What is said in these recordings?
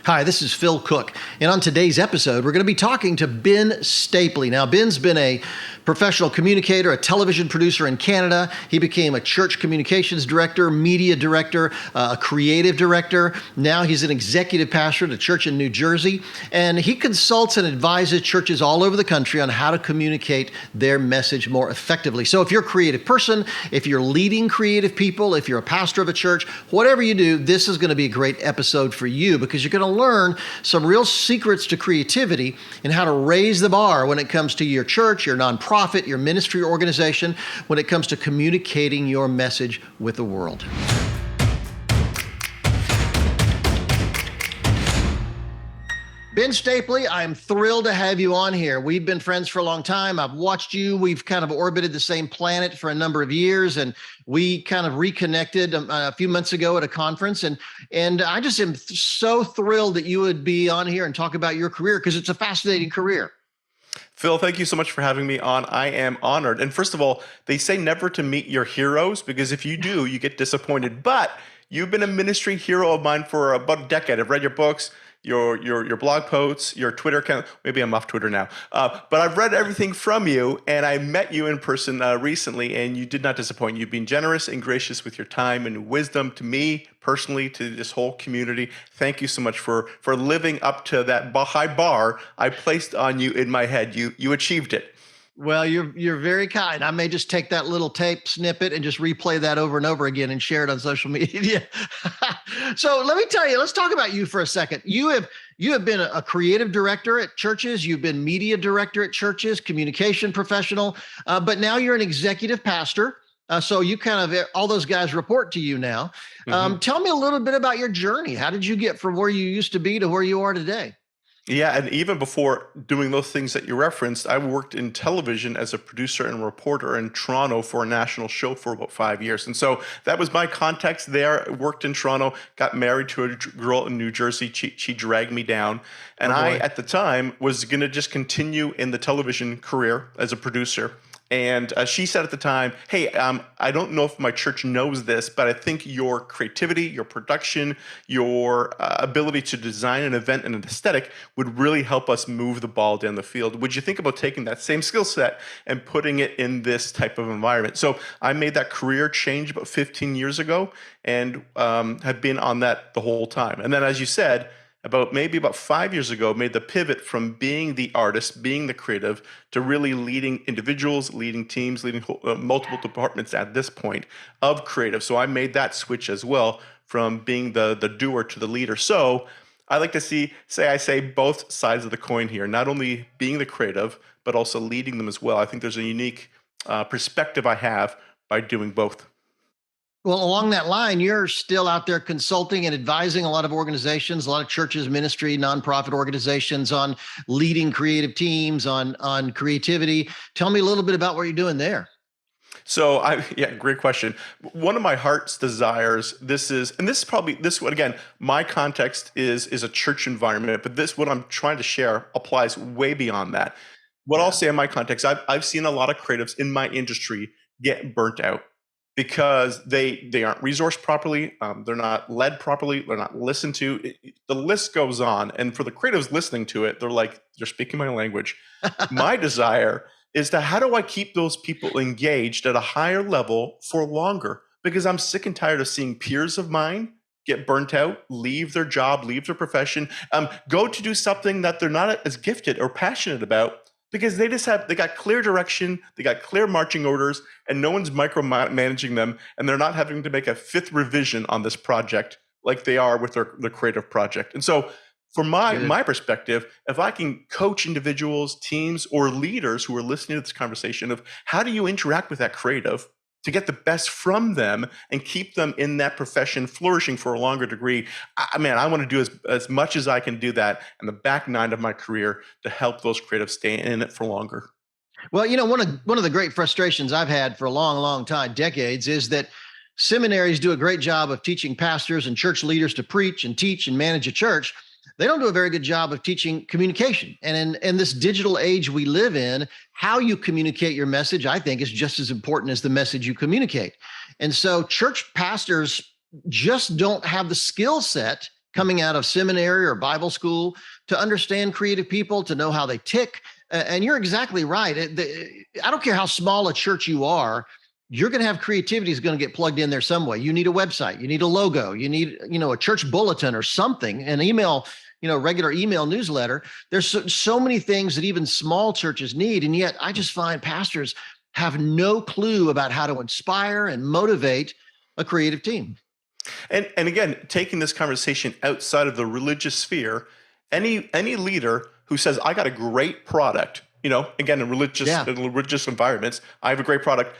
Hi, this is Phil Cooke, and on today's episode, we're going to be talking to Ben Stapley. Now, Ben's been a professional communicator, a television producer in Canada. He became a church communications director, media director, a creative director. Now he's an executive pastor at a church in New Jersey, and he consults and advises churches all over the country on how to communicate their message more effectively. So if you're a creative person, if you're leading creative people, if you're a pastor of a church, whatever you do, this is going to be a great episode for you because you're going to learn some real secrets to creativity and how to raise the bar when it comes to your church, your nonprofit, your ministry organization, when it comes to communicating your message with the world. Ben Stapley, I'm thrilled to have you on here. We've been friends for a long time. I've watched you. We've kind of orbited the same planet for a number of years, and we kind of reconnected a few months ago at a conference. And I just am so thrilled that you would be on here and talk about your career because it's a fascinating career. Phil, thank you so much for having me on. I am honored. And first of all, they say never to meet your heroes because if you do, you get disappointed. But you've been a ministry hero of mine for about a decade. I've read your books, your blog posts, your Twitter account. Maybe I'm off Twitter now. But I've read everything from you, and I met you in person recently, and you did not disappoint. You've been generous and gracious with your time and wisdom to me personally, to this whole community. Thank you so much for living up to that high bar I placed on you in my head. You achieved it. Well, you're very kind. I may just take that little tape snippet and just replay that over and over again and share it on social media. So let me tell you, let's talk about you for a second. You have been a creative director at churches. You've been media director at churches, communication professional, but now you're an executive pastor. So you kind of, all those guys report to you now. Tell me a little bit about your journey. How did you get from where you used to be to where you are today? Yeah, and even before doing those things that you referenced, I worked in television as a producer and reporter in Toronto for a national show for about 5 years. And so that was my context there. I worked in Toronto, got married to a girl in New Jersey. She dragged me down. And I, at the time, was going to just continue in the television career as a producer. And she said at the time, hey, I don't know if my church knows this, but I think your creativity, your production, your ability to design an event and an aesthetic would really help us move the ball down the field. Would you think about taking that same skill set and putting it in this type of environment? So I made that career change about 15 years ago and have been on that the whole time. And then, as you said, about 5 years ago, made the pivot from being the artist, being the creative, to really leading individuals, leading teams, leading multiple departments at this point of creative. So I made that switch as well from being the doer to the leader. So I like to say both sides of the coin here, not only being the creative, but also leading them as well. I think there's a unique perspective I have by doing both. Well, along that line, you're still out there consulting and advising a lot of organizations, a lot of churches, ministry, nonprofit organizations on leading creative teams, on creativity. Tell me a little bit about what you're doing there. So great question. One of my heart's desires, again, my context is a church environment, but what I'm trying to share applies way beyond that. What I'll say in my context, I've seen a lot of creatives in my industry get burnt out because they aren't resourced properly, they're not led properly, they're not listened to. The list goes on. And for the creatives listening to it, they're like, you're speaking my language. My desire is how do I keep those people engaged at a higher level for longer? Because I'm sick and tired of seeing peers of mine get burnt out, leave their job, leave their profession, go to do something that they're not as gifted or passionate about, because they got clear direction, they got clear marching orders, and no one's micromanaging them, and they're not having to make a fifth revision on this project like they are with their creative project. And so from my perspective, if I can coach individuals, teams, or leaders who are listening to this conversation of how do you interact with that creative to get the best from them and keep them in that profession flourishing for a longer degree. I want to do as much as I can do that in the back nine of my career to help those creatives stay in it for longer. Well, one of the great frustrations I've had for a long, long time, decades, is that seminaries do a great job of teaching pastors and church leaders to preach and teach and manage a church. They don't do a very good job of teaching communication. And in this digital age we live in, how you communicate your message, I think, is just as important as the message you communicate. And so church pastors just don't have the skill set coming out of seminary or Bible school to understand creative people, to know how they tick. And you're exactly right. I don't care how small a church you are, you're going to have creativity is going to get plugged in there some way. You need a website, you need a logo, you need, a church bulletin or something, an email, regular email newsletter. There's so many things that even small churches need. And yet I just find pastors have no clue about how to inspire and motivate a creative team. And again, taking this conversation outside of the religious sphere, any leader who says, I got a great product, again, in religious environments, I have a great product,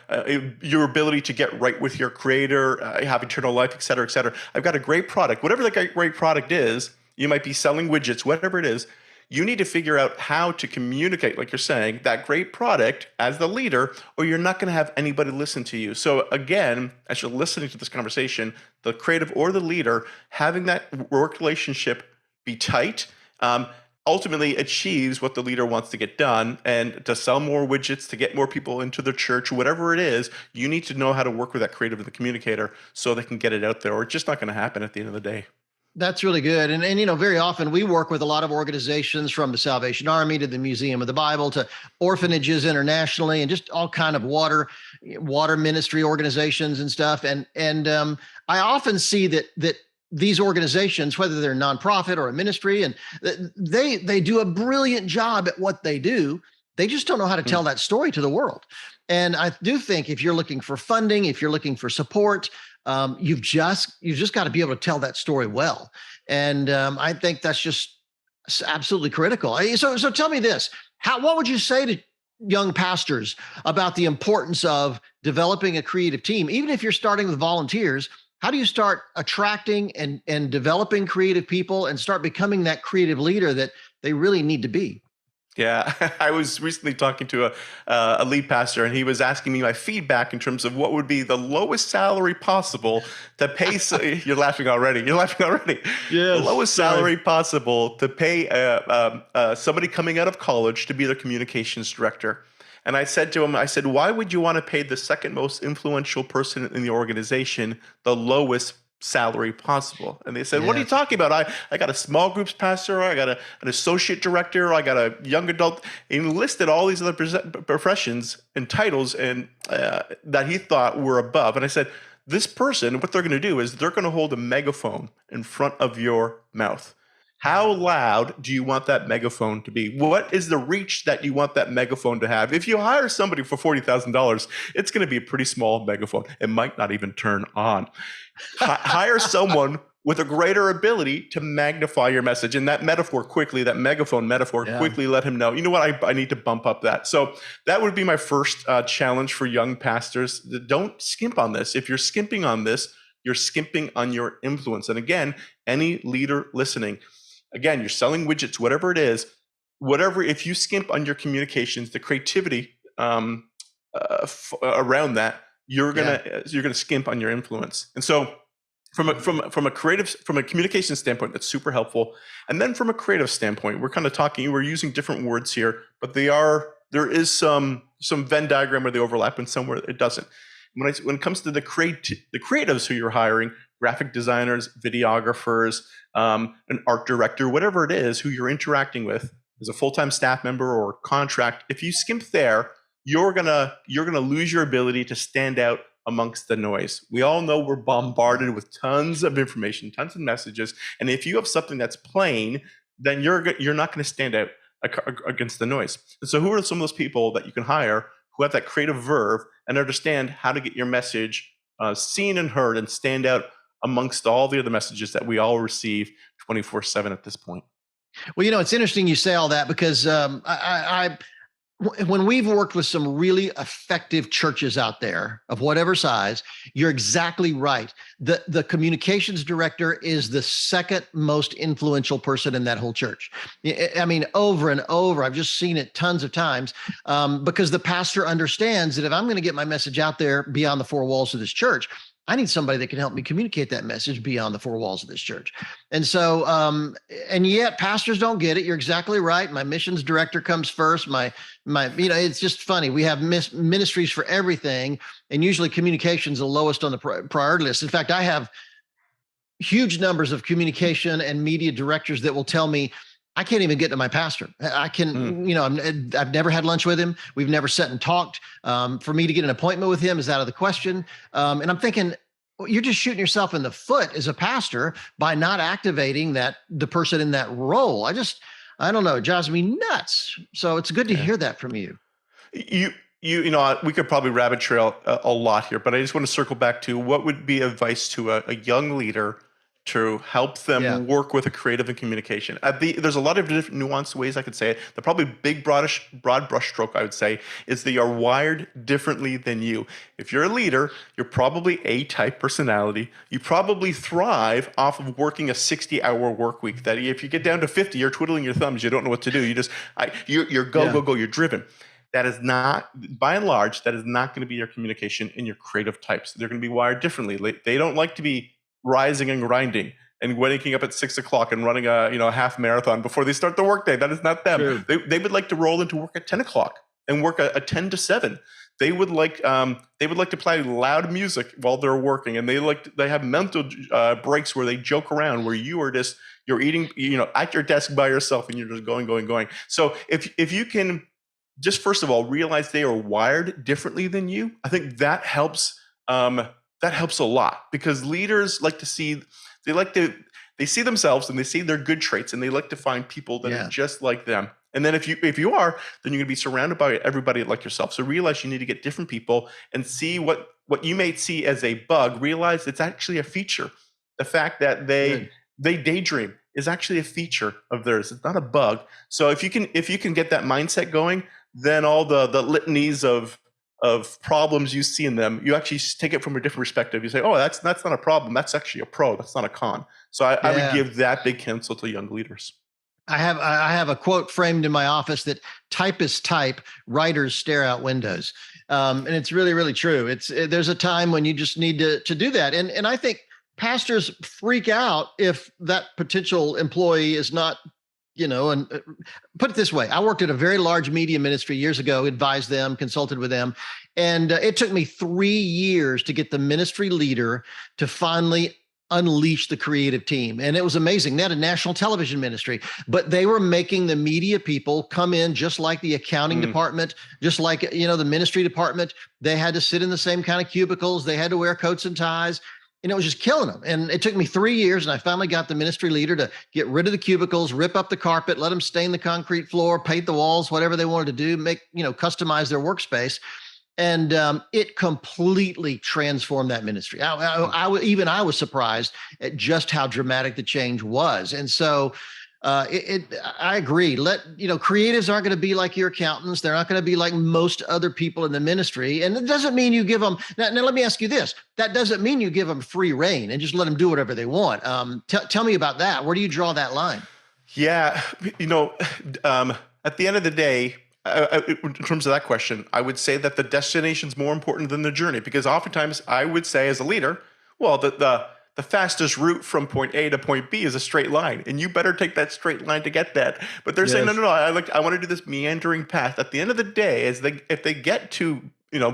your ability to get right with your creator, have eternal life, et cetera, et cetera. I've got a great product. Whatever that great product is, you might be selling widgets, whatever it is, you need to figure out how to communicate, like you're saying, that great product as the leader, or you're not going to have anybody listen to you. So again, as you're listening to this conversation, the creative or the leader, having that work relationship be tight, ultimately achieves what the leader wants to get done. And to sell more widgets, to get more people into the church, whatever it is, you need to know how to work with that creative and the communicator so they can get it out there, or it's just not going to happen at the end of the day. That's really good. And very often we work with a lot of organizations, from the Salvation Army to the Museum of the Bible to orphanages internationally, and just all kind of water ministry organizations and stuff. And I often see that these organizations, whether they're a nonprofit or a ministry, and they do a brilliant job at what they do. They just don't know how to tell that story to the world. And I do think if you're looking for funding, if you're looking for support, you've just got to be able to tell that story well. And I think that's just absolutely critical. So tell me this: what would you say to young pastors about the importance of developing a creative team? Even if you're starting with volunteers, how do you start attracting and developing creative people and start becoming that creative leader that they really need to be? Yeah, I was recently talking to a lead pastor, and he was asking me my feedback in terms of what would be the lowest salary possible to pay. You're laughing already. Yes. The lowest salary possible to pay somebody coming out of college to be their communications director. And I said to him, why would you want to pay the second most influential person in the organization the lowest salary possible? And they said, What are you talking about? I got a small groups pastor, I got an associate director, I got a young adult. And he listed all these other professions and titles and that he thought were above. And I said, this person, what they're going to do is they're going to hold a megaphone in front of your mouth. How loud do you want that megaphone to be? What is the reach that you want that megaphone to have? If you hire somebody for $40,000, it's going to be a pretty small megaphone. It might not even turn on. Hire someone with a greater ability to magnify your message. And that megaphone metaphor, quickly let him know, you know what, I need to bump up that. So that would be my first challenge for young pastors. Don't skimp on this. If you're skimping on this, you're skimping on your influence. And again, any leader listening, again, you're selling widgets, whatever it is, if you skimp on your communications, the creativity around that, you're gonna skimp on your influence. And so from a communication standpoint, that's super helpful. And then from a creative standpoint, we're using different words here, but there is some Venn diagram where they overlap and somewhere it doesn't. When it comes to the creatives who you're hiring, graphic designers, videographers, an art director, whatever it is, who you're interacting with as a full-time staff member or contract, if you skimp there, you're gonna lose your ability to stand out amongst the noise. We all know we're bombarded with tons of information, tons of messages, and if you have something that's plain, then you're not going to stand out against the noise. And so, who are some of those people that you can hire who have that creative verve and understand how to get your message seen and heard and stand out amongst all the other messages that we all receive 24/7 at this point? Well, it's interesting you say all that, because when we've worked with some really effective churches out there of whatever size, you're exactly right. The communications director is the second most influential person in that whole church. I mean, over and over, I've just seen it tons of times, because the pastor understands that if I'm going to get my message out there beyond the four walls of this church, I need somebody that can help me communicate that message beyond the four walls of this church. And so, and yet pastors don't get it. You're exactly right. My missions director comes first. It's just funny. We have ministries for everything, and usually communication's the lowest on the priority list. In fact, I have huge numbers of communication and media directors that will tell me, I can't even get to my pastor. I can, I've never had lunch with him. We've never sat and talked. For me to get an appointment with him is out of the question. And I'm thinking, well, you're just shooting yourself in the foot as a pastor by not activating the person in that role. I don't know, it drives me nuts. So it's good to hear that from you. We could probably rabbit trail a lot here, but I just want to circle back to what would be advice to a young leader to help them work with a creative and communication. There's a lot of different nuanced ways I could say it. The probably big broad brushstroke I would say is they are wired differently than you. If you're a leader, you're probably A-type personality. You probably thrive off of working a 60-hour work week. That if you get down to 50, you're twiddling your thumbs. You don't know what to do. You're go. You're driven. That is not, by and large, that is not going to be your communication in your creative types. They're going to be wired differently. They don't like to be rising and grinding and waking up at 6 o'clock and running a half marathon before they start the workday. That is not them. Sure. They would like to roll into work at 10 o'clock and work a 10 to 7. They would like to play loud music while they're working, and they have mental breaks where they joke around, where you're eating at your desk by yourself and you're just going. So if you can just first of all realize they are wired differently than you, I think that helps. That helps a lot, because leaders they see themselves and they see their good traits, and they like to find people that are just like them. And then if you are, then you're going to be surrounded by everybody like yourself. So realize you need to get different people and see what you may see as a bug. Realize it's actually a feature. The fact that they daydream is actually a feature of theirs. It's not a bug. So if you can get that mindset going, then all the litanies of problems you see in them, you actually take it from a different perspective. You say, oh, that's not a problem. That's actually a pro. That's not a con. So I would give that big counsel to young leaders. I have a quote framed in my office that typists type, writers stare out windows. And it's really, really true. There's a time when you just need to do that. And I think pastors freak out if that potential employee is not, and put it this way. I worked at a very large media ministry years ago, advised them, consulted with them. And it took me 3 years to get the ministry leader to finally unleathe the creative team. And it was amazing. They had a national television ministry, but they were making the media people come in just like the accounting department, just like, the ministry department. They had to sit in the same kind of cubicles. They had to wear coats and ties. And it was just killing them. And it took me 3 years, and I finally got the ministry leader to get rid of the cubicles, rip up the carpet, let them stain the concrete floor, paint the walls, whatever they wanted to do, customize their workspace. And it completely transformed that ministry. I was surprised at just how dramatic the change was. And so I agree. Creatives aren't going to be like your accountants. They're not going to be like most other people in the ministry. And it doesn't mean you give them, now let me ask you this. That doesn't mean you give them free reign and just let them do whatever they want. Tell me about that. Where do you draw that line? Yeah. At the end of the day, in terms of that question, I would say that the destination is more important than the journey, because oftentimes I would say as a leader, well, the fastest route from point A to point B is a straight line, and you better take that straight line to get that. But they're saying, no, I want to do this meandering path. At the end of the day, if they get to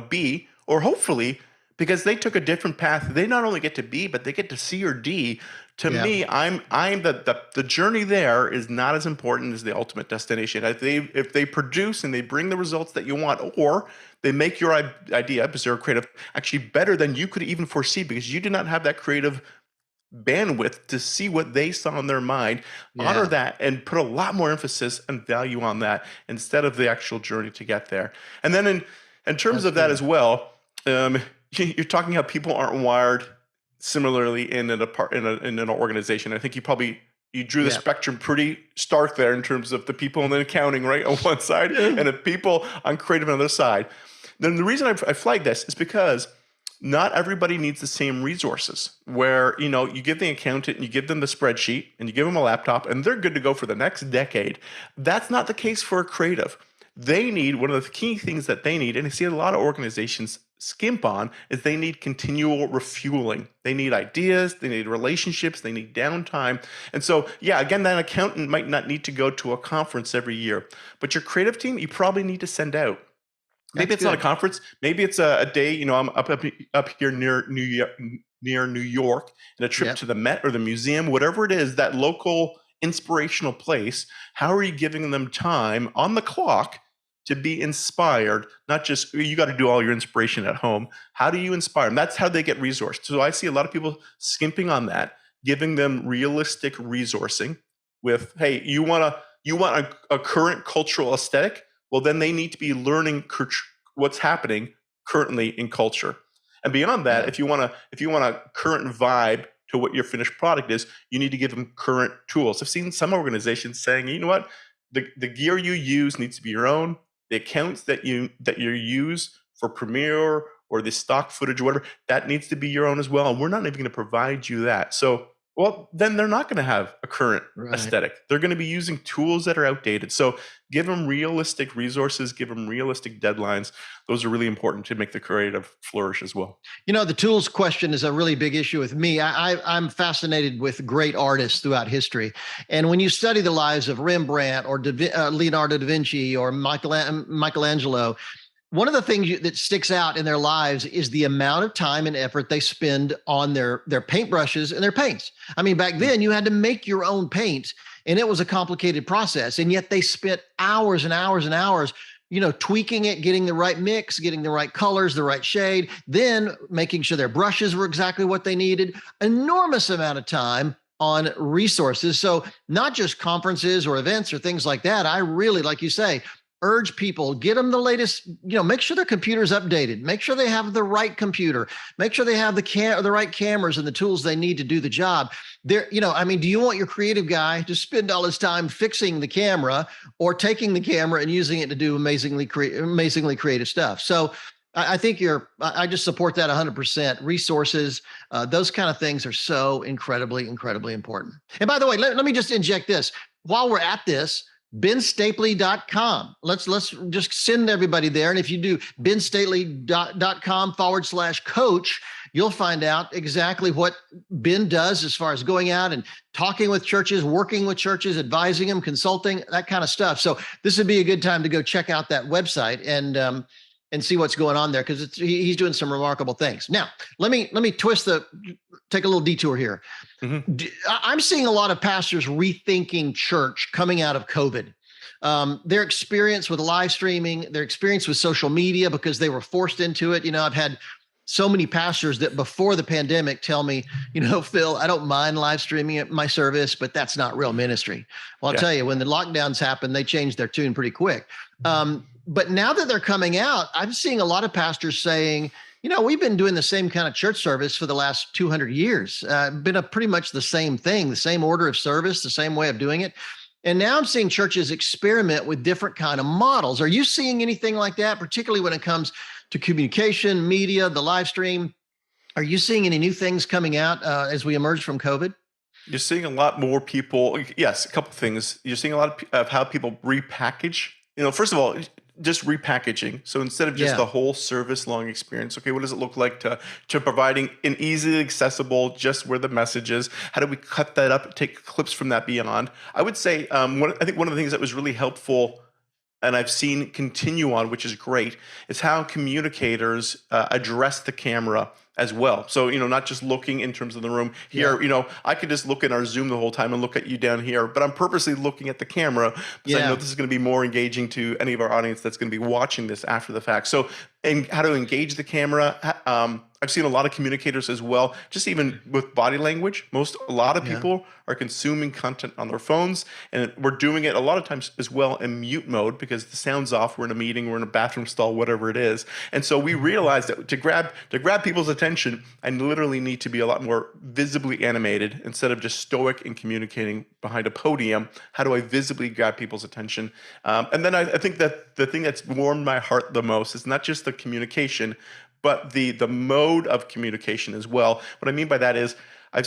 B, or hopefully, because they took a different path, they not only get to B, but they get to C or D. To me, I'm the journey there is not as important as the ultimate destination. If they produce and they bring the results that you want, or they make your idea, because they're creative, actually better than you could even foresee, because you did not have that creative bandwidth to see what they saw in their mind. Honor that and put a lot more emphasis and value on that instead of the actual journey to get there. And then in terms of that as well, you're talking how people aren't wired similarly in an organization. I think you drew the spectrum pretty stark there in terms of the people in the accounting, right, on one side, and the people on creative on the other side. Then the reason I flagged this is because not everybody needs the same resources, where you give the accountant and you give them the spreadsheet and you give them a laptop and they're good to go for the next decade. That's not the case for a creative. They need, one of the key things that they need, and I see a lot of organizations skimp on, is they need continual refueling. They need ideas, they need relationships, they need downtime. And so, again, that accountant might not need to go to a conference every year, but your creative team, you probably need to send out. Maybe it's not a conference. Maybe it's a day. I'm up here near New near New York and a trip Yep. to the Met or the museum, whatever it is, that local inspirational place, how are you giving them time on the clock to be inspired? Not just you got to do all your inspiration at home. How do you inspire them? That's how they get resourced. So I see a lot of people skimping on that, giving them realistic resourcing with, hey, you want a current cultural aesthetic? Well, then they need to be learning what's happening currently in culture. And beyond that, Yeah. if you want a current vibe to what your finished product is, you need to give them current tools. I've seen some organizations saying, you know what, the gear you use needs to be your own. The accounts that you use for Premiere or the stock footage or whatever, that needs to be your own as well. And we're not even going to provide you that. So, well, then they're not going to have a current Right. aesthetic. They're going to be using tools that are outdated. So give them realistic resources, give them realistic deadlines. Those are really important to make the creative flourish as well. The tools question is a really big issue with me. I'm fascinated with great artists throughout history. And when you study the lives of Rembrandt or Leonardo da Vinci or Michelangelo, one of the things that sticks out in their lives is the amount of time and effort they spend on their paintbrushes and their paints. I mean, back then you had to make your own paint, and it was a complicated process. And yet they spent hours and hours and hours, tweaking it, getting the right mix, getting the right colors, the right shade, then making sure their brushes were exactly what they needed. Enormous amount of time on resources. So not just conferences or events or things like that. I really, like you say, urge people, get them the latest, make sure their computer's updated, make sure they have the right computer, make sure they have the right cameras and the tools they need to do the job. Do you want your creative guy to spend all his time fixing the camera or taking the camera and using it to do amazingly creative stuff? So I think I just support that 100%. Resources, those kind of things are so incredibly, incredibly important. And by the way, let me just inject this. While we're at this, benstapley.com. Let's just send everybody there. And if you do benstapley.com/coach, you'll find out exactly what Ben does as far as going out and talking with churches, working with churches, advising them, consulting, that kind of stuff. So this would be a good time to go check out that website and see what's going on there, because he's doing some remarkable things. Now, let me take a little detour here. Mm-hmm. I'm seeing a lot of pastors rethinking church coming out of COVID. Their experience with live streaming, their experience with social media, because they were forced into it. I've had so many pastors that before the pandemic tell me, Phil, I don't mind live streaming my service, but that's not real ministry. Well, I'll tell you, when the lockdowns happened, they changed their tune pretty quick. But now that they're coming out, I'm seeing a lot of pastors saying, we've been doing the same kind of church service for the last 200 years. Been pretty much the same thing, the same order of service, the same way of doing it. And now I'm seeing churches experiment with different kind of models. Are you seeing anything like that, particularly when it comes to communication, media, the live stream? Are you seeing any new things coming out as we emerge from COVID? You're seeing a lot more people. Yes, a couple things. You're seeing a lot of how people repackage. First of all, just repackaging. So instead of just the whole service long experience, okay, what does it look like to providing an easily accessible, just where the message is? How do we cut that up, take clips from that beyond? I would say, I think one of the things that was really helpful and I've seen continue on, which is great, is how communicators address the camera as well. So, not just looking in terms of the room here, I could just look in our Zoom the whole time and look at you down here, but I'm purposely looking at the camera because I know this is going to be more engaging to any of our audience that's going to be watching this after the fact. So, and how to engage the camera. I've seen a lot of communicators as well, just even with body language. A lot of people are consuming content on their phones, and we're doing it a lot of times as well in mute mode because the sound's off. We're in a meeting, we're in a bathroom stall, whatever it is. And so we realized that to grab people's attention, I literally need to be a lot more visibly animated instead of just stoic and communicating behind a podium. How do I visibly grab people's attention? And then I think that the thing that's warmed my heart the most is not just the communication, but the mode of communication as well. What I mean by that is, I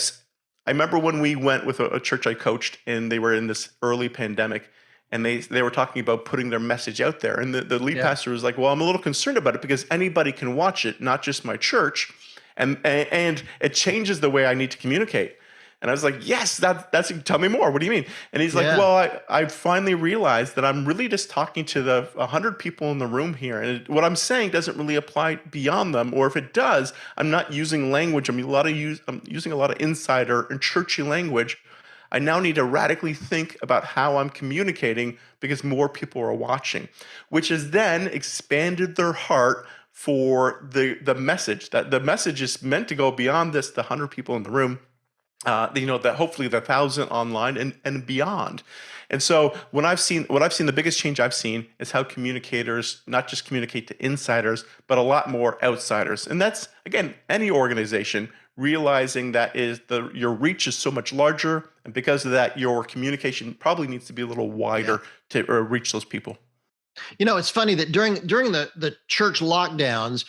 remember when we went with a church I coached, and they were in this early pandemic, and they were talking about putting their message out there. And the lead pastor was like, well, I'm a little concerned about it because anybody can watch it, not just my church. And it changes the way I need to communicate. And I was like, yes, that's, tell me more. What do you mean? And he's like, Yeah. well, I finally realized that I'm really just talking to the 100 people in the room here. And what I'm saying doesn't really apply beyond them. Or if it does, I'm not using language. I'm using a lot of insider and churchy language. I now need to radically think about how I'm communicating because more people are watching, which has then expanded their heart for the message. That the message is meant to go beyond this, the 100 people in the room, that hopefully the 1,000 online and beyond. And so what I've seen, the biggest change I've seen is how communicators not just communicate to insiders, but a lot more outsiders. And that's, again, any organization realizing that your reach is so much larger, and because of that, your communication probably needs to be a little wider to reach those people. It's funny that during the church lockdowns,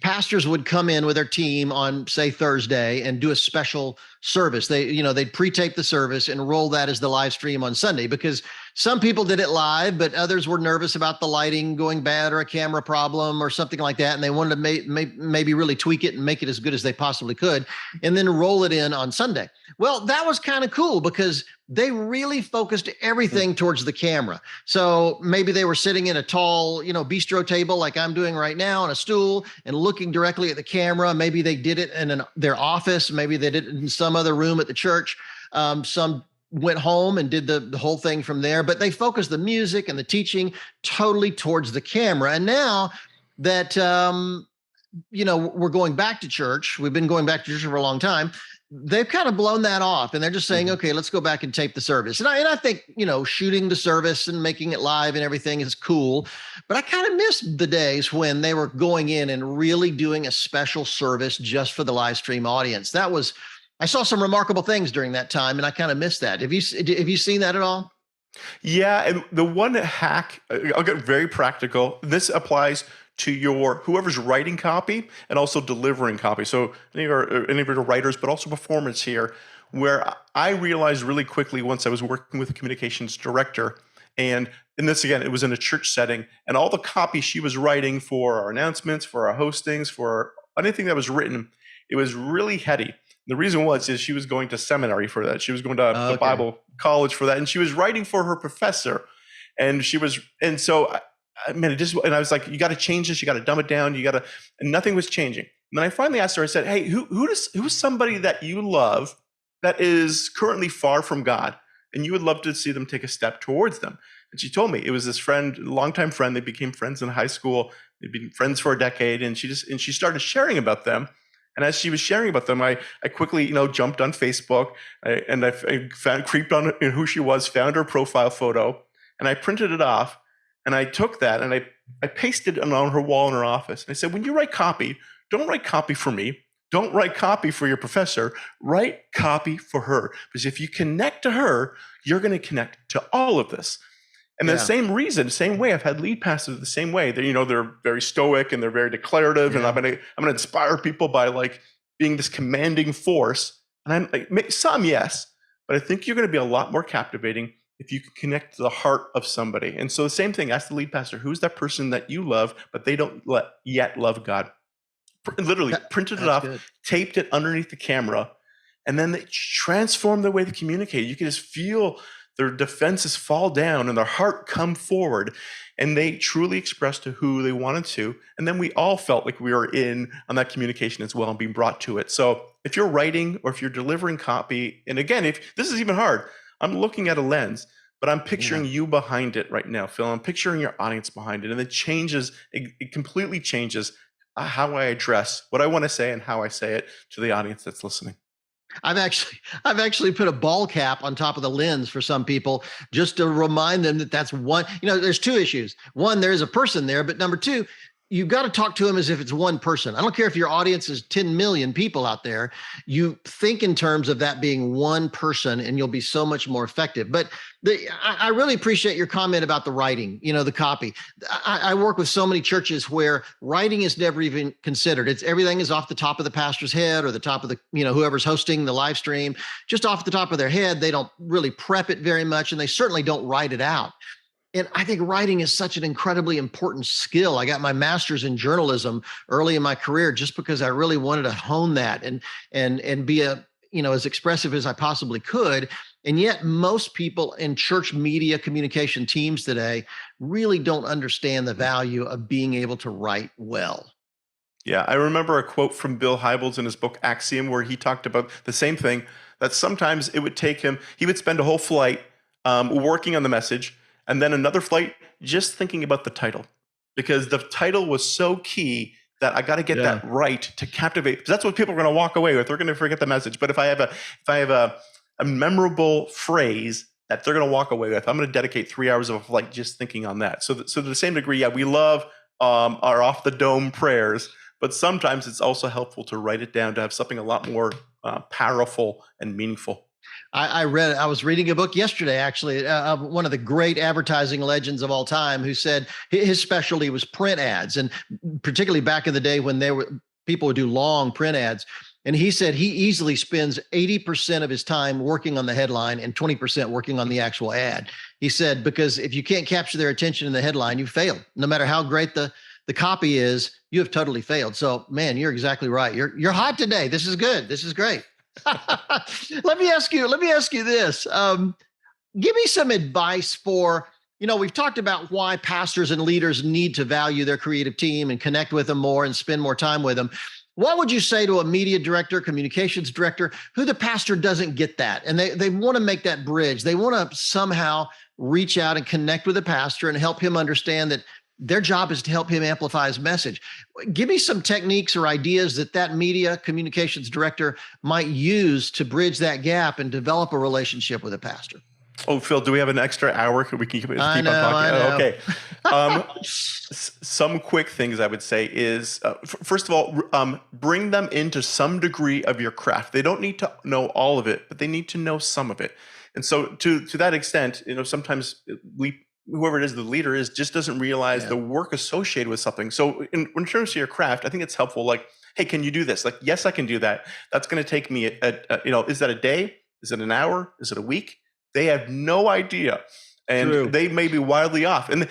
pastors would come in with their team on, say, Thursday and do a special service. They'd pre-tape the service and roll that as the live stream on Sunday, because some people did it live, but others were nervous about the lighting going bad or a camera problem or something like that. And they wanted to maybe really tweak it and make it as good as they possibly could, and then roll it in on Sunday. Well, that was kind of cool because they really focused everything towards the camera. So maybe they were sitting in a tall, bistro table like I'm doing right now on a stool and looking directly at the camera. Maybe they did it in their office. Maybe they did it in some other room at the church. Some went home and did the whole thing from there, but they focused the music and the teaching totally towards the camera. And now that, we're going back to church, we've been going back to church for a long time, they've kind of blown that off, and they're just saying, okay, let's go back and tape the service. And I think, shooting the service and making it live and everything is cool, but I kind of miss the days when they were going in and really doing a special service just for the live stream audience. I saw some remarkable things during that time, and I kind of missed that. Have you seen that at all? Yeah, and the one hack, I'll get very practical. This applies to whoever's writing copy and also delivering copy. So any of your writers, but also performers here, where I realized really quickly once I was working with a communications director, and this again, it was in a church setting, and all the copy she was writing for our announcements, for our hostings, for anything that was written, it was really heady. The reason is she was going to seminary for that. She was going to the Bible college for that, and she was writing for her professor. And I was like, you got to change this. You got to dumb it down. And nothing was changing. And then I finally asked her. I said, hey, who's somebody that you love that is currently far from God, and you would love to see them take a step towards them? And she told me it was this friend, longtime friend. They became friends in high school. They'd been friends for a decade, and she started sharing about them. And as she was sharing about them, I quickly, jumped on Facebook I creeped on who she was, found her profile photo, and I printed it off. And I took that and I pasted it on her wall in her office. And I said, when you write copy, don't write copy for me. Don't write copy for your professor. Write copy for her. Because if you connect to her, you're going to connect to all of this. And the same way, I've had lead pastors the same way. They're very stoic and they're very declarative, and I'm gonna inspire people by like being this commanding force. And I'm like, some yes, but I think you're going to be a lot more captivating if you can connect to the heart of somebody. And so the same thing, ask the lead pastor, who's that person that you love, but they don't yet love God? Literally printed it off, taped it underneath the camera, and then they transform the way they communicate. You can just feel their defenses fall down and their heart come forward, and they truly expressed to who they wanted to. And then we all felt like we were in on that communication as well and being brought to it. So if you're writing or if you're delivering copy, and again, if this is even hard, I'm looking at a lens, but I'm picturing you behind it right now, Phil. I'm picturing your audience behind it, and it completely changes how I address what I want to say and how I say it to the audience that's listening. I've actually put a ball cap on top of the lens for some people just to remind them that that's one. There's two issues. One, there's a person there, but number two, you've got to talk to them as if it's one person. I don't care if your audience is 10 million people out there. You think in terms of that being one person, and you'll be so much more effective. But I really appreciate your comment about the writing, the copy. I work with so many churches where writing is never even considered. Everything is off the top of the pastor's head or the top of the, whoever's hosting the live stream, just off the top of their head. They don't really prep it very much, and they certainly don't write it out. And I think writing is such an incredibly important skill. I got my master's in journalism early in my career just because I really wanted to hone that and be as expressive as I possibly could. And yet most people in church media communication teams today really don't understand the value of being able to write well. Yeah, I remember a quote from Bill Hybels in his book Axiom, where he talked about the same thing, that sometimes it would take him, he would spend a whole flight working on the message, and then another flight just thinking about the title, because the title was so key that I got to get Yeah. that right to captivate. Because that's what people are going to walk away with. They're going to forget the message. But if I have a memorable phrase that they're going to walk away with, I'm going to dedicate 3 hours of a flight just thinking on that. So to the same degree, yeah, we love our off the dome prayers, but sometimes it's also helpful to write it down to have something a lot more powerful and meaningful. I was reading a book yesterday, actually, of one of the great advertising legends of all time, who said his specialty was print ads, and particularly back in the day when people would do long print ads. And he said he easily spends 80% of his time working on the headline and 20% working on the actual ad. He said, because if you can't capture their attention in the headline, you failed. No matter how great the copy is, you have totally failed. So, man, you're exactly right. You're hot today. This is good. This is great. Let me ask you this. Give me some advice for, we've talked about why pastors and leaders need to value their creative team and connect with them more and spend more time with them. What would you say to a media director, communications director, who the pastor doesn't get that? And they want to make that bridge. They want to somehow reach out and connect with the pastor and help him understand that their job is to help him amplify his message. Give me some techniques or ideas that media communications director might use to bridge that gap and develop a relationship with a pastor. Oh, Phil, do we have an extra hour? Could we keep on talking? I know. Oh, okay. Some quick things I would say is, first of all, bring them into some degree of your craft. They don't need to know all of it, but they need to know some of it. And so to that extent, sometimes whoever it is, the leader is, just doesn't realize the work associated with something. So in terms of your craft, I think it's helpful. Like, hey, can you do this? Like, yes, I can do that. That's going to take me, is that a day? Is it an hour? Is it a week? They have no idea. And True. they may be wildly off. And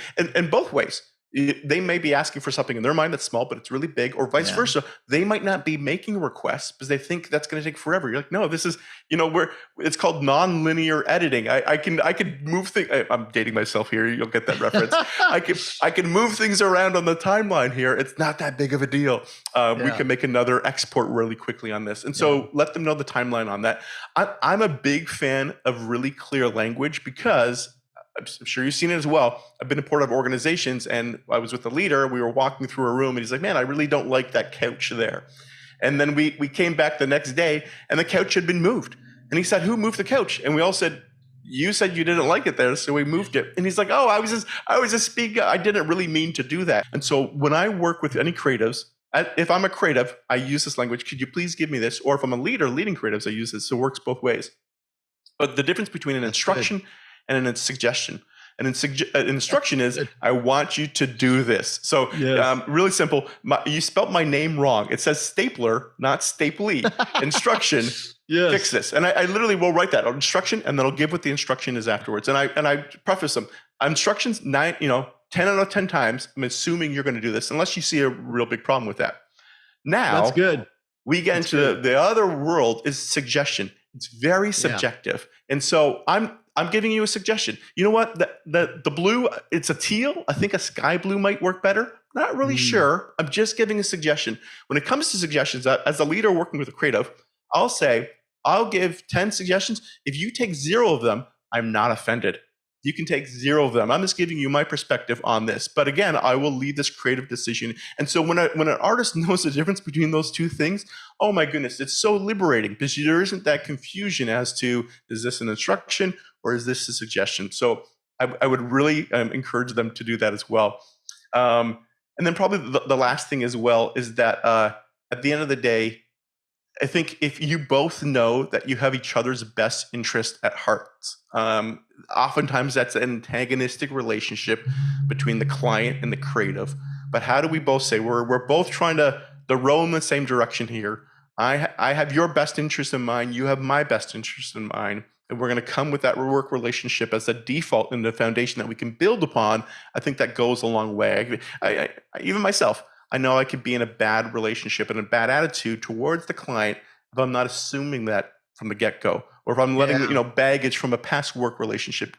both ways. They may be asking for something in their mind that's small, but it's really big, or vice versa. They might not be making requests because they think that's going to take forever. You're like, no, this is, it's called non-linear editing. I can move things. I'm dating myself here. You'll get that reference. I can move things around on the timeline here. It's not that big of a deal. We can make another export really quickly on this. And so let them know the timeline on that. I'm a big fan of really clear language, because I'm sure you've seen it as well. I've been a part of organizations, and I was with the leader. We were walking through a room, and he's like, man, I really don't like that couch there. And then we came back the next day, and the couch had been moved. And he said, who moved the couch? And we all said, you said you didn't like it there, so we moved it. And he's like, oh, I was just speaking. I didn't really mean to do that. And so when I work with any creatives, if I'm a creative, I use this language. Could you please give me this? Or if I'm a leader leading creatives, I use this. So it works both ways. But the difference between an instruction and a suggestion. And an instruction is, I want you to do this. So really simple. You spelt my name wrong. It says stapler, not Stapley. Instruction, fix this. And I literally will write that instruction, and then I'll give what the instruction is afterwards. And I preface them. Instructions 10 out of 10 times, I'm assuming you're going to do this, unless you see a real big problem with that. Now, that's good. We get into the other world is suggestion. It's very subjective. And so I'm giving you a suggestion. You know what? The blue, it's a teal. I think a sky blue might work better. Not really sure. I'm just giving a suggestion. When it comes to suggestions, as a leader working with a creative, I'll say, I'll give 10 suggestions. If you take 0 of them, I'm not offended. You can take 0 of them. I'm just giving you my perspective on this. But again, I will leave this creative decision. And so when an artist knows the difference between those two things, oh my goodness, it's so liberating, because there isn't that confusion as to, is this an instruction or is this a suggestion? So I would really encourage them to do that as well. And then probably the last thing as well is that at the end of the day, I think if you both know that you have each other's best interest at heart, oftentimes that's an antagonistic relationship between the client and the creative. But how do we both say we're both trying to row in the same direction here? I have your best interest in mind. You have my best interest in mind. And we're going to come with that work relationship as a default and the foundation that we can build upon. I think that goes a long way. I even myself, I know I could be in a bad relationship and a bad attitude towards the client if I'm not assuming that from the get-go, or if I'm letting baggage from a past work relationship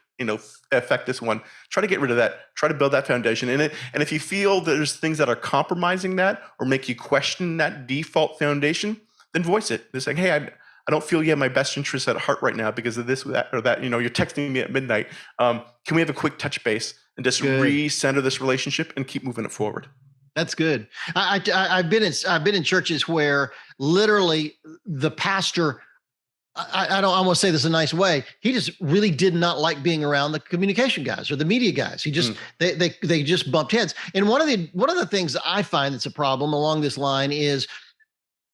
affect this one, try to get rid of that. Try to build that foundation. And if you feel there's things that are compromising that or make you question that default foundation, then voice it. They're saying, hey, I don't feel you have my best interests at heart right now because of this, that, or that. You're texting me at midnight. Can we have a quick touch base and just recenter this relationship and keep moving it forward? That's good. I've been in churches where literally the pastor, I want to say this in a nice way, he just really did not like being around the communication guys or the media guys. He just they just bumped heads. And one of the things that I find that's a problem along this line is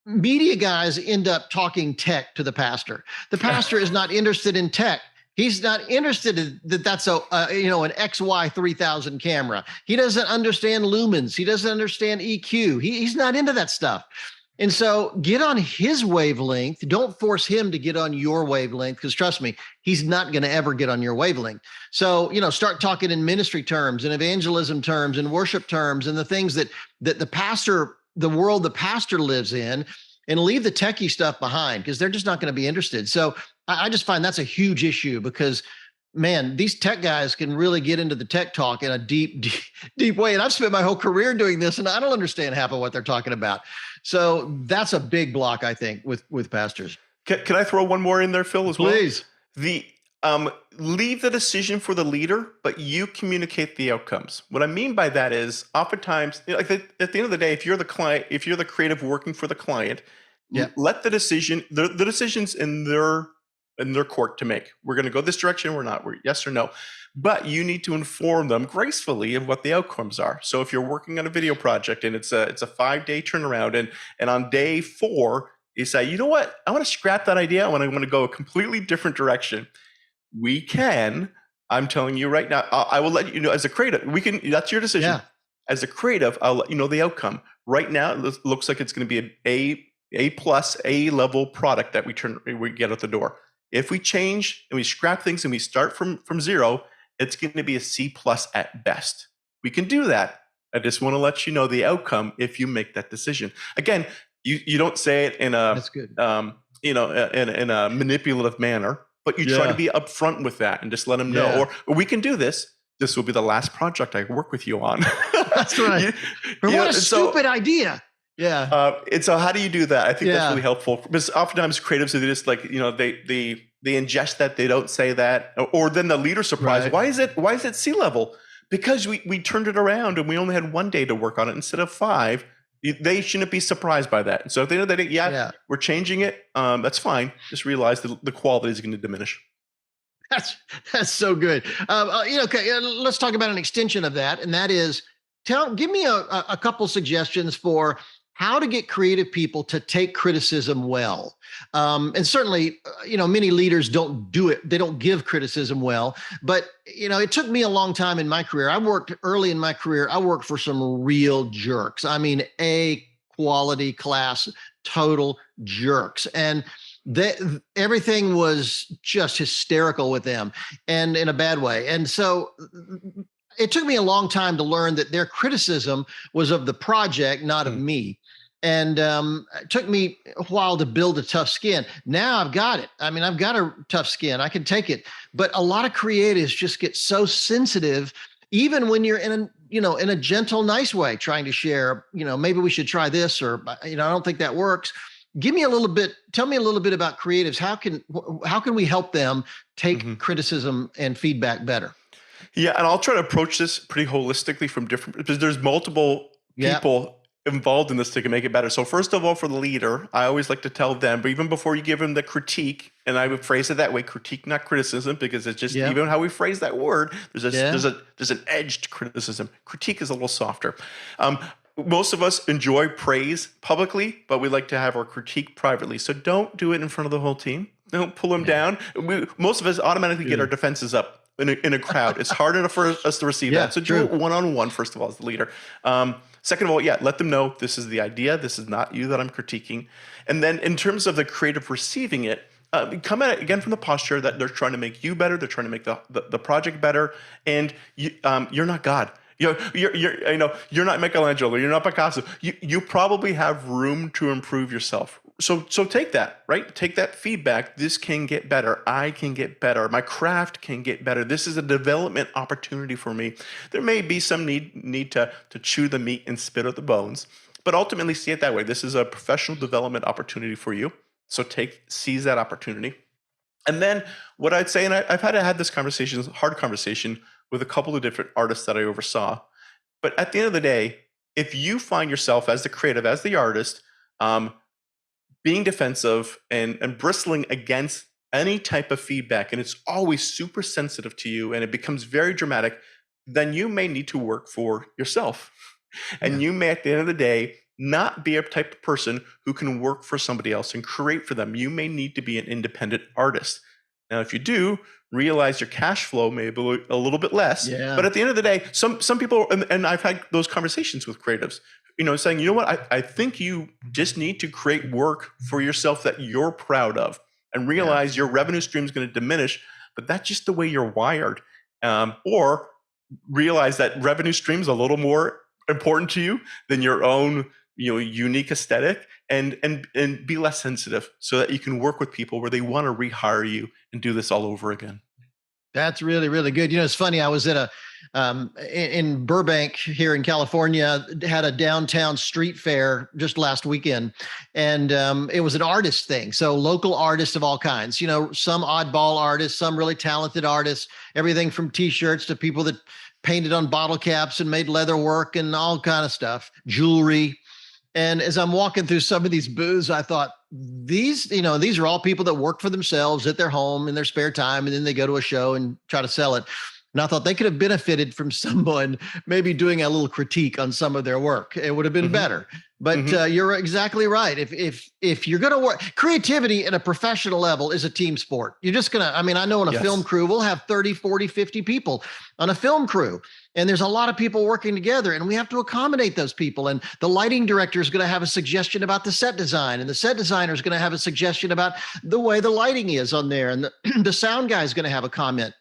media guys end up talking tech to the pastor. The pastor is not interested in tech. He's not interested in that's an XY 3000 camera. He doesn't understand lumens. He doesn't understand EQ. He's not into that stuff. And so get on his wavelength. Don't force him to get on your wavelength, because trust me, he's not going to ever get on your wavelength. So, start talking in ministry terms and evangelism terms and worship terms and the things that the world the pastor lives in, and leave the techie stuff behind, because they're just not going to be interested. So I just find that's a huge issue, because man, these tech guys can really get into the tech talk in a deep way. And I've spent my whole career doing this, and I don't understand half of what they're talking about. So that's a big block, I think, with pastors. Can I throw one more in there, Phil, as well? Please. Leave the decision for the leader, but you communicate the outcomes. What I mean by that is, oftentimes, at the end of the day, if you're the client, if you're the creative working for the client, let the decisions in their court to make. We're going to go this direction. We're not. We're yes or no. But you need to inform them gracefully of what the outcomes are. So if you're working on a video project and it's a 5-day turnaround, and on day 4 you say, you know what, I want to scrap that idea. I want to go a completely different direction. We can. I'm telling you right now. I will let you know as a creative. We can. That's your decision. Yeah. As a creative, I'll let you know the outcome. Right now, it looks like it's going to be an A+ level product that we get at the door. If we change and we scrap things and we start from zero, it's going to be a C+ at best. We can do that. I just want to let you know the outcome if you make that decision. Again, you don't say it in a That's good. In a manipulative manner, but you try to be upfront with that and just let them know. Or we can do this. This will be the last project I work with you on. That's right. What a stupid idea. Yeah. And so how do you do that? I think that's really helpful, because oftentimes creatives are just like, they ingest that, they don't say that, or then the leader's surprised. Right. Why is it sea level? Because we turned it around and we only had 1 day to work on it instead of 5. They shouldn't be surprised by that. And so at the end of the day, we're changing it. That's fine. Just realize the quality is going to diminish. That's so good. Let's talk about an extension of that, and that is, give me a couple suggestions for how to get creative people to take criticism well. And certainly, many leaders don't do it. They don't give criticism well. But, it took me a long time in my career. Early in my career, I worked for some real jerks. I mean, A quality class, total jerks. And everything was just hysterical with them, and in a bad way. And so it took me a long time to learn that their criticism was of the project, not of me. And it took me a while to build a tough skin. Now I've got it. I mean, I've got a tough skin. I can take it. But a lot of creatives just get so sensitive, even when you're in a gentle, nice way, trying to share, maybe we should try this, or, I don't think that works. Tell me a little bit about creatives. How can we help them take criticism and feedback better? Yeah. And I'll try to approach this pretty holistically because there's multiple people involved in this to make it better. So first of all, for the leader, I always like to tell them, but even before you give them the critique, and I would phrase it that way, critique, not criticism, because it's just even how we phrase that word, there's an edged criticism. Critique is a little softer. Most of us enjoy praise publicly, but we like to have our critique privately. So don't do it in front of the whole team. Don't pull them down. Most of us automatically get our defenses up in a crowd. It's hard enough for us to receive that. So do it one-on-one, first of all, as the leader. Second of all, let them know this is the idea. This is not you that I'm critiquing. And then in terms of the creative receiving it, come at it again from the posture that they're trying to make you better. They're trying to make the project better. And you're not God. You're not Michelangelo. You're not Picasso. You probably have room to improve yourself. So take that, right? Take that feedback. This can get better. I can get better. My craft can get better. This is a development opportunity for me. There may be some need to chew the meat and spit out the bones, but ultimately see it that way. This is a professional development opportunity for you. So seize that opportunity. And then what I'd say, and I've had this conversation, hard conversation with a couple of different artists that I oversaw. But at the end of the day, if you find yourself as the creative, as the artist, um, being defensive and bristling against any type of feedback, and it's always super sensitive to you, and it becomes very dramatic, then you may need to work for yourself. Yeah. And you may, at the end of the day, not be a type of person who can work for somebody else and create for them. You may need to be an independent artist. Now, if you do, realize your cash flow may be a little bit less. Yeah. But at the end of the day, some people, and I've had those conversations with creatives, saying, you know what, I think you just need to create work for yourself that you're proud of, and realize your revenue stream is going to diminish, but that's just the way you're wired. Or realize that revenue stream is a little more important to you than your own unique aesthetic, and be less sensitive so that you can work with people where they want to rehire you and do this all over again. That's really, really good. It's funny. I was at in Burbank here in California, had a downtown street fair just last weekend. And it was an artist thing. So local artists of all kinds, some oddball artists, some really talented artists, everything from t-shirts to people that painted on bottle caps and made leather work and all kind of stuff, jewelry. And as I'm walking through some of these booths, I thought these are all people that work for themselves at their home in their spare time, and then they go to a show and try to sell it. And I thought they could have benefited from someone maybe doing a little critique on some of their work. It would have been better. But you're exactly right. If you're going to work, creativity at a professional level is a team sport. You're just going to, I know in a film crew, we'll have 30, 40, 50 people on a film crew. And there's a lot of people working together, and we have to accommodate those people. And the lighting director is going to have a suggestion about the set design, and the set designer is going to have a suggestion about the way the lighting is on there. And the sound guy is going to have a comment.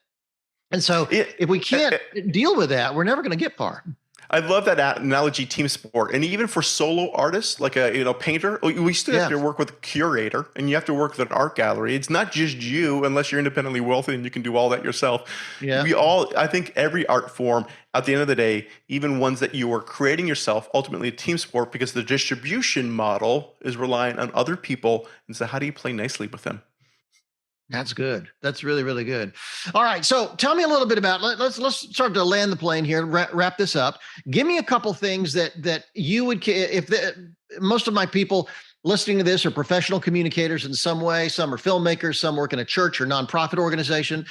And so if we can't deal with that, we're never going to get far. I love that analogy, team sport. And even for solo artists, like a painter, we still have to work with a curator, and you have to work with an art gallery. It's not just you, unless you're independently wealthy and you can do all that yourself. Yeah. I think every art form, at the end of the day, even ones that you are creating yourself, ultimately a team sport, because the distribution model is relying on other people. And so how do you play nicely with them? That's good. That's really, really good. All right. So tell me a little bit about, let's start to land the plane here and wrap this up. Give me a couple things that you would, most of my people listening to this are professional communicators in some way. Some are filmmakers, some work in a church or nonprofit organization.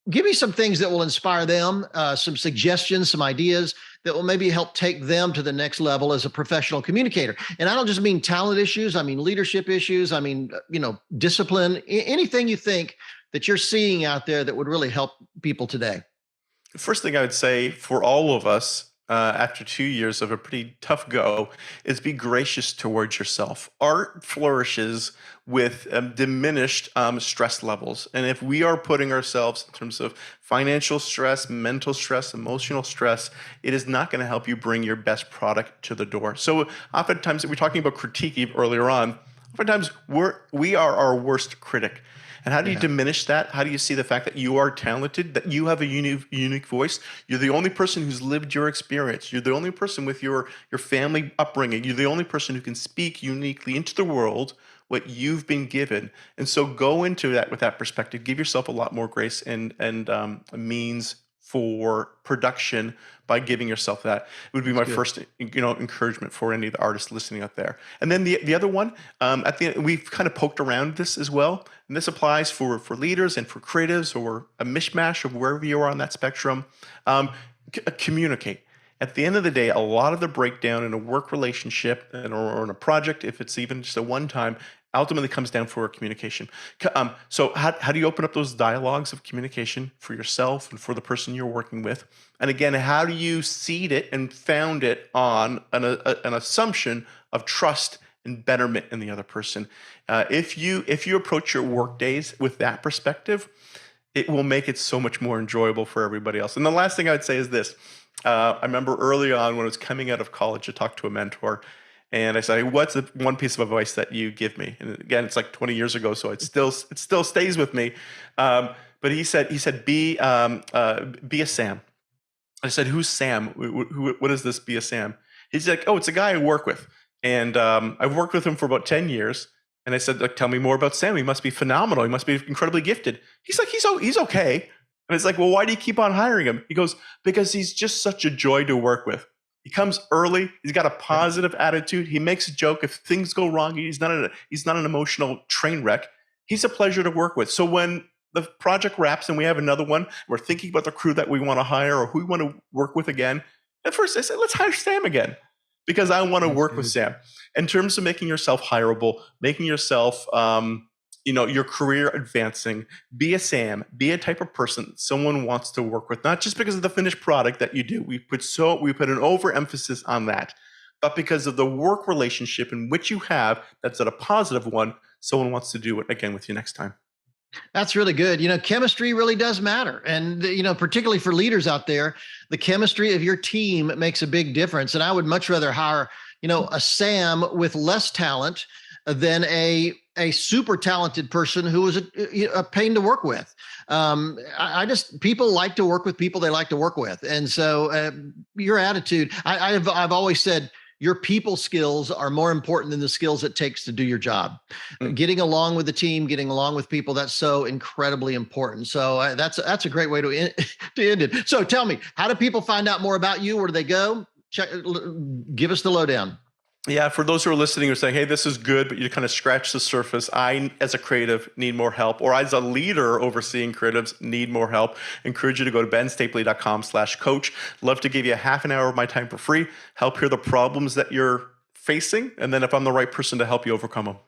Give me some things that will inspire them, some suggestions, some ideas that will maybe help take them to the next level as a professional communicator. And I don't just mean talent issues. I mean leadership issues. I mean, discipline, anything you think that you're seeing out there that would really help people today. The first thing I would say for all of us, after 2 years of a pretty tough go, is be gracious towards yourself. Art flourishes with diminished stress levels. And if we are putting ourselves in terms of financial stress, mental stress, emotional stress, it is not going to help you bring your best product to the door. So oftentimes, we're talking about critique earlier on, oftentimes we are our worst critic. And how do you diminish that? How do you see the fact that you are talented, that you have a unique voice? You're the only person who's lived your experience. You're the only person with your family upbringing. You're the only person who can speak uniquely into the world what you've been given. And so go into that with that perspective. Give yourself a lot more grace and means for production by giving yourself that. It would be my first encouragement for any of the artists listening out there. And then the other one, at the end, we've kind of poked around this as well. And this applies for leaders and for creatives, or a mishmash of wherever you are on that spectrum. Communicate. At the end of the day, a lot of the breakdown in a work relationship or in a project, if it's even just a one-time, ultimately comes down for communication. So how do you open up those dialogues of communication for yourself and for the person you're working with? And again, how do you seed it and found it on an assumption of trust and betterment in the other person? If you approach your work days with that perspective, it will make it so much more enjoyable for everybody else. And the last thing I would say is this. I remember early on when I was coming out of college, I talked to a mentor, And I said, what's the one piece of advice that you give me? And again, it's like 20 years ago, so it still stays with me. But he said, be a Sam. I said, who's Sam? What is this, be a Sam? He's like, oh, it's a guy I work with. And I've worked with him for about 10 years. And I said, like, tell me more about Sam. He must be phenomenal. He must be incredibly gifted. He's like, he's okay. And it's like, well, why do you keep on hiring him? He goes, because he's just such a joy to work with. He comes early. He's got a positive attitude. He makes a joke. If things go wrong, he's not an emotional train wreck. He's a pleasure to work with. So when the project wraps and we have another one, we're thinking about the crew that we want to hire or who we want to work with again. At first I said, let's hire Sam again, because I want to work with Sam. In terms of making yourself hireable, making yourself, your career advancing, be a Sam, be a type of person someone wants to work with, not just because of the finished product that you do. We put an overemphasis on that, but because of the work relationship in which you have, that's a positive one. Someone wants to do it again with you next time. That's really good. Chemistry really does matter. And, particularly for leaders out there, the chemistry of your team makes a big difference. And I would much rather hire, a Sam with less talent than a super talented person who was a pain to work with. People like to work with people they like to work with. And so your attitude, I've always said, your people skills are more important than the skills it takes to do your job. Getting along with the team, getting along with people, that's so incredibly important. So that's a great way to end it. So tell me, how do people find out more about you? Where do they go? Give us the lowdown. Yeah, for those who are listening who are saying, hey, this is good, but you kind of scratch the surface. I, as a creative, need more help. Or as a leader overseeing creatives, need more help. Encourage you to go to benstapley.com/coach. Love to give you a half an hour of my time for free. Help hear the problems that you're facing. And then if I'm the right person to help you overcome them.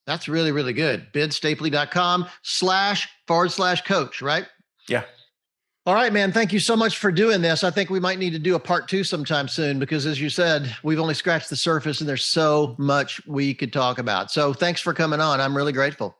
That's really, really good. benstapley.com//coach, right? Yeah. All right, man. Thank you so much for doing this. I think we might need to do a part 2 sometime soon because, as you said, we've only scratched the surface and there's so much we could talk about. So thanks for coming on. I'm really grateful.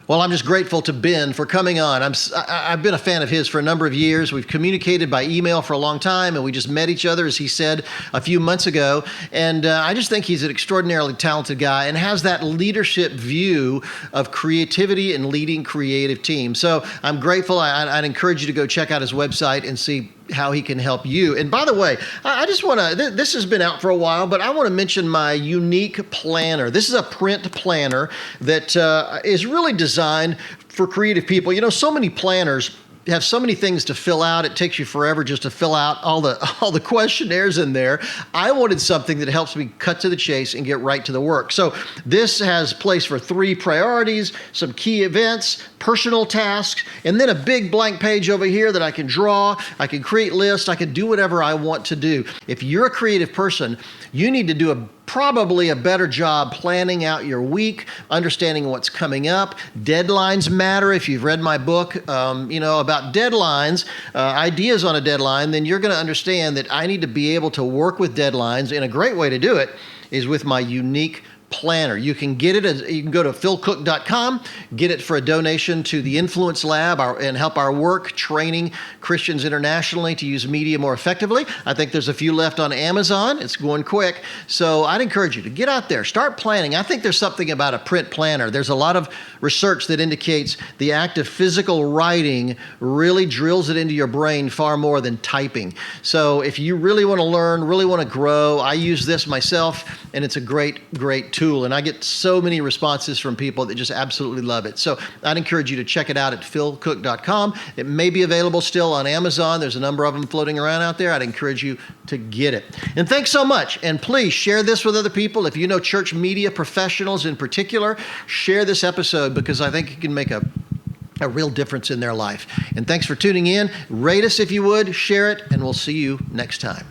Well, I'm just grateful to Ben for coming on. I've been a fan of his for a number of years. We've communicated by email for a long time, and we just met each other, as he said, a few months ago. And I just think he's an extraordinarily talented guy and has that leadership view of creativity and leading creative teams. So I'm grateful. I'd encourage you to go check out his website and see how he can help you. And by the way, I just want to, this has been out for a while, but I want to mention my unique planner. This is a print planner that is really designed for creative people. So many planners have so many things to fill out. It takes you forever just to fill out all the questionnaires in there. I wanted something that helps me cut to the chase and get right to the work. So this has place for 3 priorities, some key events, personal tasks, and then a big blank page over here that I can draw. I can create lists. I can do whatever I want to do. If you're a creative person, you need to do probably a better job planning out your week, understanding what's coming up. Deadlines matter. If you've read my book, about deadlines, ideas on a deadline, then you're going to understand that I need to be able to work with deadlines. And a great way to do it is with my unique planner. You can get it. You can go to philcooke.com, get it for a donation to the Influence Lab and help our work training Christians internationally to use media more effectively. I think there's a few left on Amazon. It's going quick. So I'd encourage you to get out there, start planning. I think there's something about a print planner. There's a lot of research that indicates the act of physical writing really drills it into your brain far more than typing. So if you really want to learn, really want to grow, I use this myself, and it's a great tool. And I get so many responses from people that just absolutely love it. So I'd encourage you to check it out at philcooke.com. It may be available still on Amazon. There's a number of them floating around out there. I'd encourage you to get it. And thanks so much. And please share this with other people. If you know church media professionals in particular, share this episode because I think it can make a real difference in their life. And thanks for tuning in. Rate us if you would, share it, and we'll see you next time.